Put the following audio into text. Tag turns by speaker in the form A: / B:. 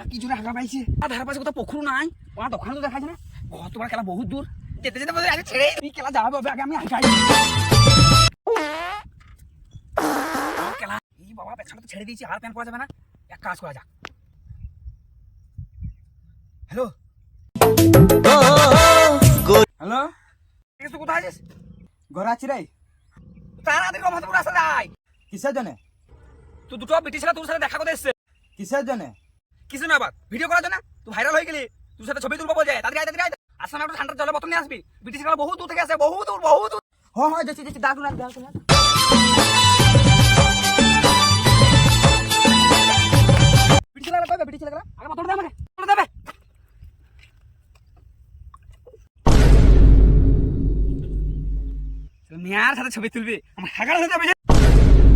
A: কি জোরে হাগা পাইছে। আর ধারে পাশে কোথাও পুকুর নাই, ওনার দোকানে তো দেখাচ্ছে না। তোমার খেলা বহুত দূর, যেতে যেতে বলে আগে ছেড়ে তুই খেলা যাওয়া হবে, আগে আমি হাগাই খেলা। এই বাবা পেছনে তো ছেড়ে দিয়েছি, আর প্যান করা যাবে না। এক কাজ করা যাক। হ্যালো হ্যালো, তুই কোথায় আছিস?
B: ঘরে আছি রে।
A: তাড়াতাড়ি রহমতপুর আসলে আয়।
B: কিসের জন্য?
A: তুই দুটো ব্রিটিশ ছেলে তোর সাথে দেখা করতে এসছে।
B: কিসের জন্য?
A: কিছু না বাদ, ভিডিও করার জন্য। তুই ভাইরাল হয়ে গেলি, তোর সাথে ছবি তুলবো বলে। তাড়াতাড়ি আয়, তাড়াতাড়ি আয়। আসলে একটা ঠান্ডা জলের বোতল নিয়ে আসবি। ব্রিটিশ ছেলে বহু দূর থেকে আসে, বহু দূর বহু দূর।
B: হ্যাঁ যাচ্ছি যাচ্ছি, ডাক না ডাক না।
A: ব্রিটিশ ছেলে কইবে, ব্রিটিশ ছেলে আগে বোতল দে আমাকে, বোতল দেবে। মেয়ার সাথে ছবি তুলবি, আমার হাগার হয়ে যাবে।